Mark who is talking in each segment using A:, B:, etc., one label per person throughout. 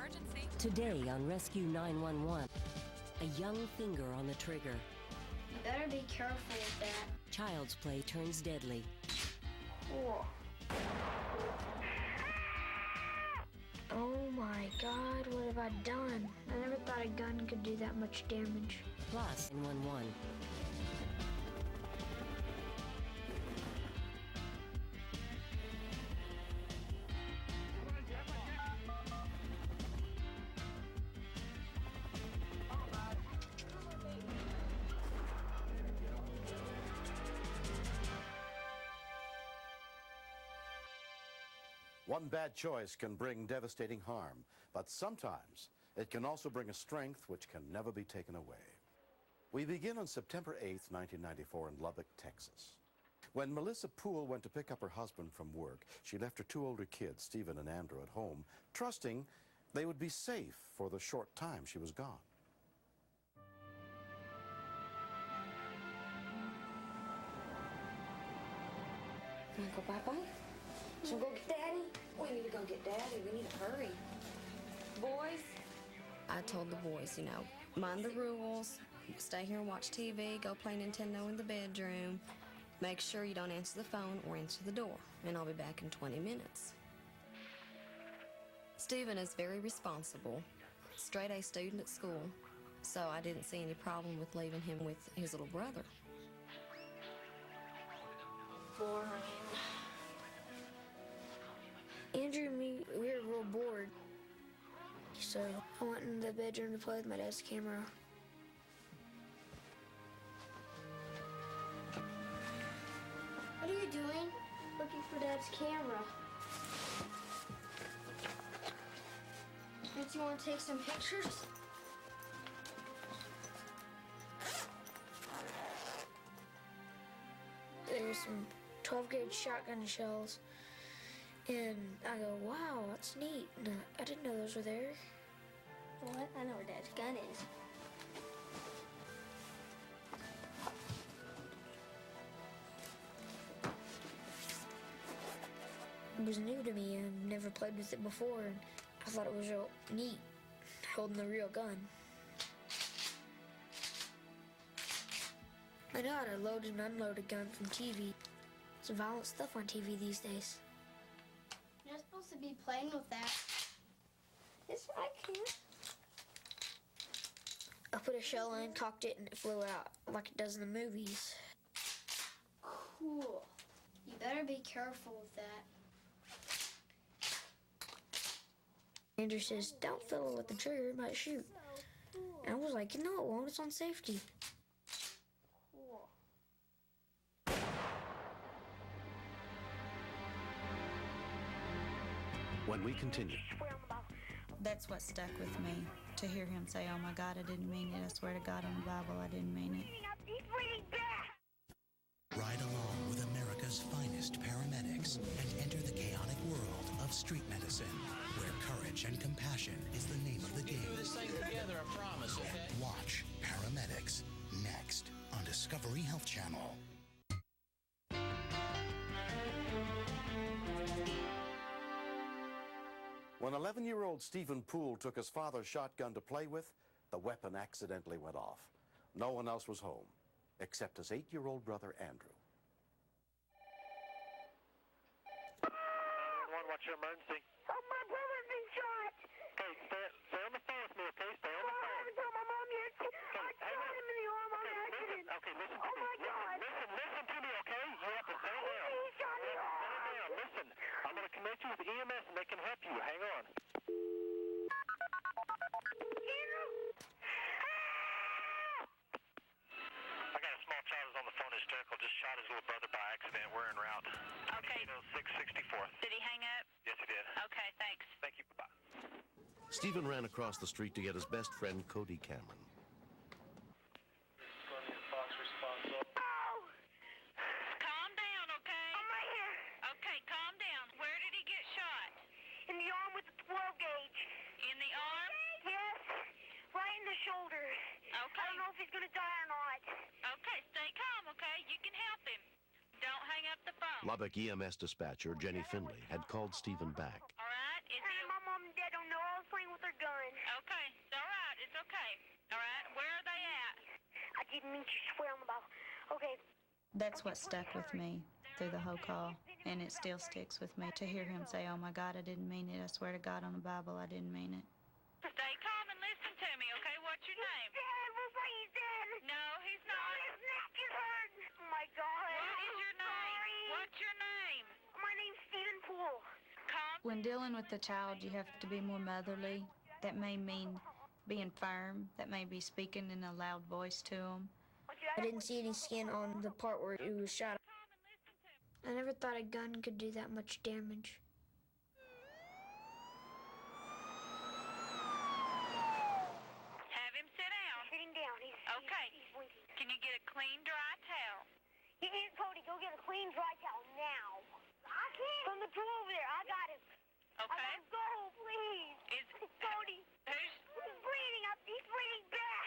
A: emergency.
B: Today on Rescue 911, a young finger on the trigger.
C: You better be careful with that.
B: Child's play turns deadly.
C: Whoa. Oh my God, what have I done? I never thought a gun could do that much damage.
B: Plus 911.
D: One bad choice can bring devastating harm, but sometimes it can also bring a strength which can never be taken away. We begin on September 8th, 1994 in Lubbock, Texas. When Melissa Poole went to pick up her husband from work, she left her two older kids, Stephen and Andrew, at home, trusting they would be safe for the short time she was gone.
C: Wanna go bye-bye? So go get Daddy? We need to go get Daddy. We need to hurry.
E: Boys, I told the boys, you know, mind the rules, stay here and watch TV, go play Nintendo in the bedroom, make sure you don't answer the phone or answer the door, and I'll be back in 20 minutes. Stephen is very responsible, straight A student at school, so I didn't see any problem with leaving him with his little brother.
C: Boring. Andrew and me, we were real bored. So I went in the bedroom to play with my dad's camera. What are you doing? Looking for Dad's camera. Don't you want to take some pictures? There's some 12-gauge shotgun shells. And I go, wow, that's neat. No, I didn't know those were there. What? I know where Dad's gun is. It was new to me. I've never played with it before, and I thought it was real neat, holding the real gun. I know how to load and unload a gun from TV. There's violent stuff on TV these days. You're not supposed to be playing with that. Yes, I can. I put a shell in, cocked it, and it flew out like it does in the movies. Cool. You better be careful with that. Andrew says, don't fiddle with the trigger, it might shoot. And I was like, no, it won't, it's on safety. Cool.
D: When we continue,
F: That's what stuck with me, to hear him say, oh my God, I didn't mean it. I swear to God on the Bible, I didn't mean it.
G: Ride along with America's finest paramedics and enter the chaotic world of street medicine, where courage and compassion is the name of the game.
H: Keep this thing together, I promise, okay?
G: Watch Paramedics next on Discovery Health Channel.
D: when 11-year-old Stephen Poole took his father's shotgun to play with, the weapon accidentally went off. No one else was home, except his 8-year-old brother, Andrew.
I: What's your emergency?
J: Oh, my brother's been shot.
I: Okay, stay on the phone with me, okay? Stay on the phone.
J: I haven't told my mom yet. I shot him in the arm on accident.
I: Okay, listen to me.
J: Oh, my God.
I: Listen to me, okay? You have to settle down.
J: He shot me.
I: Settle down. Listen, I'm going to connect you with EMS and they can help you. Hang on. I got a small child who's on the phone hysterical. Just shot his little brother by accident. We're en route.
A: Okay.
I: 664th.
A: Did he hang up?
I: Yes, he did.
A: Okay, thanks.
I: Thank you. Bye-bye.
D: Stephen ran across the street to get his best friend, Cody Cameron.
A: Calm down, okay?
J: I'm right here.
A: Okay, calm down. Where did he get shot?
J: In the arm with the 12-gauge.
A: In the arm?
J: Yes. Right in the shoulder.
A: Okay.
J: I don't know if he's going to die or not.
A: Okay, stay calm, okay? You can help him. Don't hang up the phone.
D: Lubbock EMS dispatcher Jenny Finley had called Stephen back.
A: All right? Is he...
J: And my mom and dad don't know I was playing with their gun.
A: Okay. All right. Where are they at?
J: I didn't mean to swear on the Bible. Okay.
F: That's what stuck with me through the whole call, and it still sticks with me to hear him say, "Oh my God, I didn't mean it. I swear to God on the Bible, I didn't mean it."
A: Stay calm and listen to me, okay? What's your name?
J: Dad, we're he's dead.
A: No, he's not.
J: His neck is hurt. Oh my God.
A: What is your name?
J: Sorry.
A: What's your name?
J: My name's Stephen Poole.
A: Calm.
F: When dealing with the child, you have to be more motherly. That may mean being firm. That may be speaking in a loud voice to him.
C: I didn't see any skin on the part where it was shot. I never thought a gun could do that much damage.
A: Have him sit down.
J: Sitting down.
A: Okay.
J: He's blinking.
A: Can you get a clean, dry towel?
J: Cody, go get a clean, dry towel now. I can't. From the pool over there. I got him.
A: Okay.
J: I gotta go, please. Cody. He's bleeding up. He's bleeding bad.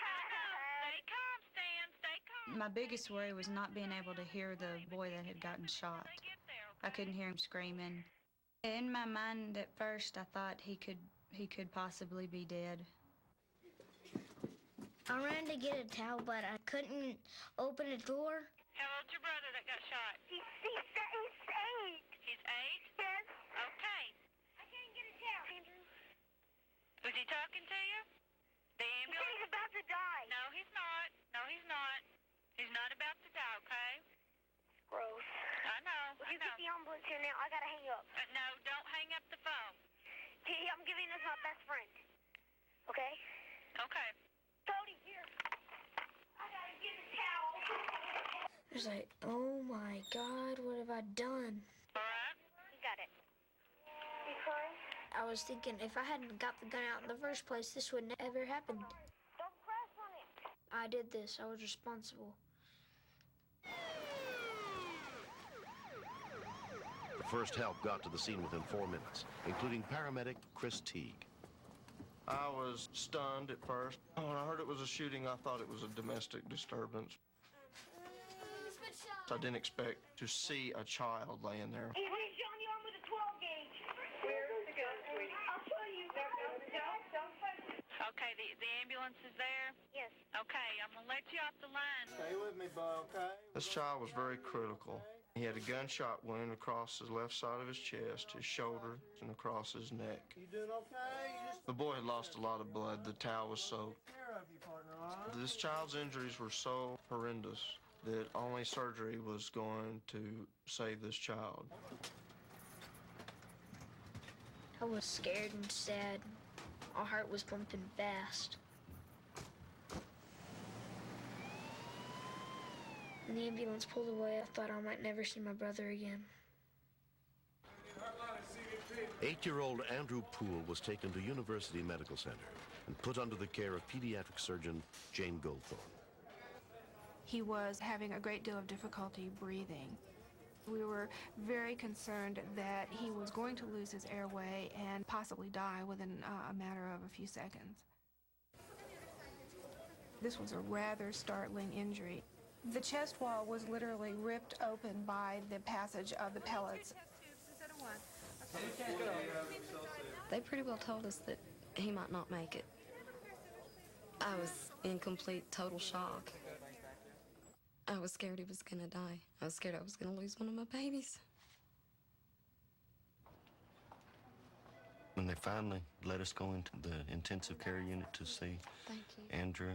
A: Stay calm, Stan. Stay calm.
F: My biggest worry was not being able to hear the boy that had gotten shot. I couldn't hear him screaming. In my mind at first, I thought he could possibly be dead.
C: I ran to get a towel, but I couldn't open the door.
A: How old's your brother that got shot?
J: He's 8.
A: He's 8?
J: Yes.
A: Okay.
J: I can't get a towel, Andrew.
A: Was he talking to you? The ambulance?
J: He's about to die.
A: No, he's not. No, he's not. He's not about to die, okay?
J: Gross.
A: I know.
J: Will you get the ambulance here now? I gotta hang up.
A: No, don't hang up the phone.
J: Hey, I'm giving this my best friend. Okay?
A: Okay.
J: Cody, here. I gotta get a towel.
C: I was like, oh my God, what have I done?
A: All right.
J: You got it. You crying?
C: I was thinking if I hadn't got the gun out in the first place, this wouldn't have ever happened.
J: Don't press on it.
C: I did this. I was responsible.
K: First help got to the scene within 4 minutes, including paramedic Chris Teague.
L: I was stunned at first. When I heard it was a shooting, I thought it was a domestic disturbance. I didn't expect to see a child laying there.
J: He's on the arm with a 12 gauge. Where's the gun, sweetie? I'll show you.
A: Okay, the ambulance is there?
J: Yes.
A: Okay, I'm going to let you off the line.
L: Stay with me, Bo, okay? This child was very critical. He had a gunshot wound across his left side of his chest, his shoulder, and across his neck.
M: You doing okay?
L: The boy had lost a lot of blood. The towel was soaked. This child's injuries were so horrendous that only surgery was going to save this child.
C: I was scared and sad. My heart was pumping fast. When the ambulance pulled away, I thought I might never see my brother again.
K: 8-year-old Andrew Poole was taken to University Medical Center and put under the care of pediatric surgeon Jane Goldthorne.
N: He was having a great deal of difficulty breathing. We were very concerned that he was going to lose his airway and possibly die within a matter of a few seconds. This was a rather startling injury. The chest wall was literally ripped open by the passage of the pellets.
E: They pretty well told us that he might not make it. I was in complete, total shock. I was scared he was gonna die. I was scared I was gonna lose one of my babies.
O: When they finally let us go into the intensive care unit to see Andrew,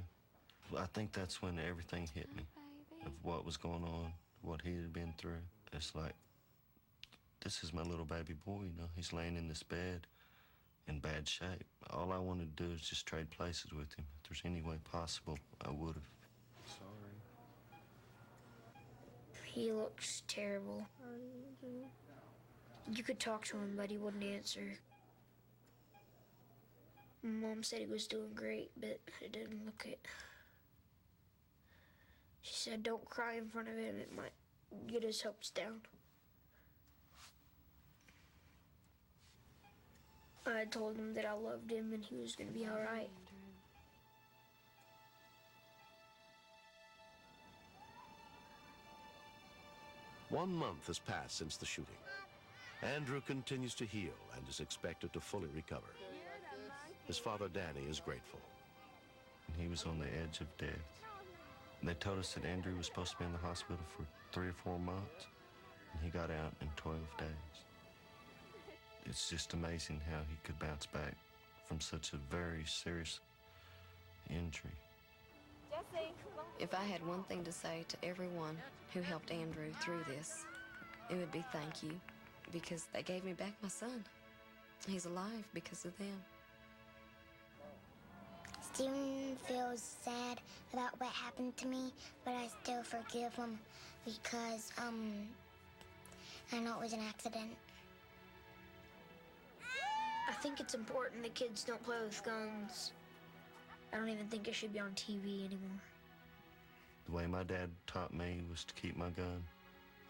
O: I think that's when everything hit me of what was going on, what he had been through. It's like, this is my little baby boy, you know. He's laying in this bed in bad shape. All I wanted to do is just trade places with him. If there's any way possible, I would have.
L: Sorry.
C: He looks terrible. You could talk to him, but he wouldn't answer. Mom said he was doing great, but it didn't look it. She said, don't cry in front of him. It might get his hopes down. I told him that I loved him and he was going to be all right.
K: One month has passed since the shooting. Andrew continues to heal and is expected to fully recover. His father, Danny, is grateful.
O: he was on the edge of death. They told us that Andrew was supposed to be in the hospital for 3 or 4 months, and he got out in 12 days. It's just amazing how he could bounce back from such a very serious injury.
E: If I had one thing to say to everyone who helped Andrew through this, it would be thank you, because they gave me back my son. He's alive because of them.
M: Steven feels sad about what happened to me, but I still forgive him because, I know it was an accident.
C: I think it's important that kids don't play with guns. I don't even think it should be on TV anymore.
O: The way my dad taught me was to keep my gun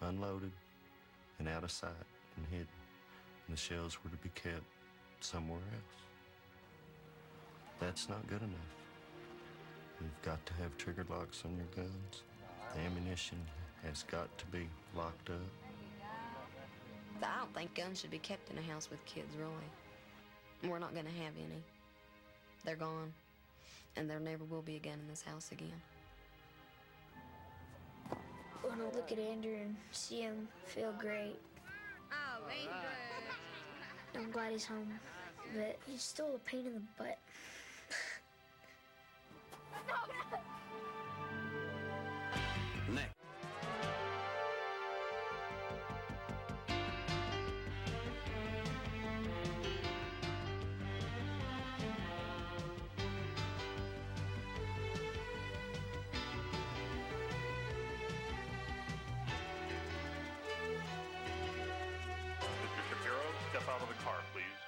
O: unloaded and out of sight and hidden. And the shells were to be kept somewhere else. That's not good enough. You've got to have trigger locks on your guns. The ammunition has got to be locked up.
E: I don't think guns should be kept in a house with kids, really. We're not going to have any. They're gone, and there never will be a gun in this house again.
C: When I look at Andrew and see him feel great.
J: Oh, Andrew.
C: I'm glad he's home, but he's still a pain in the butt.
D: Next.
I: Mr. Shapiro, step out of the car, please.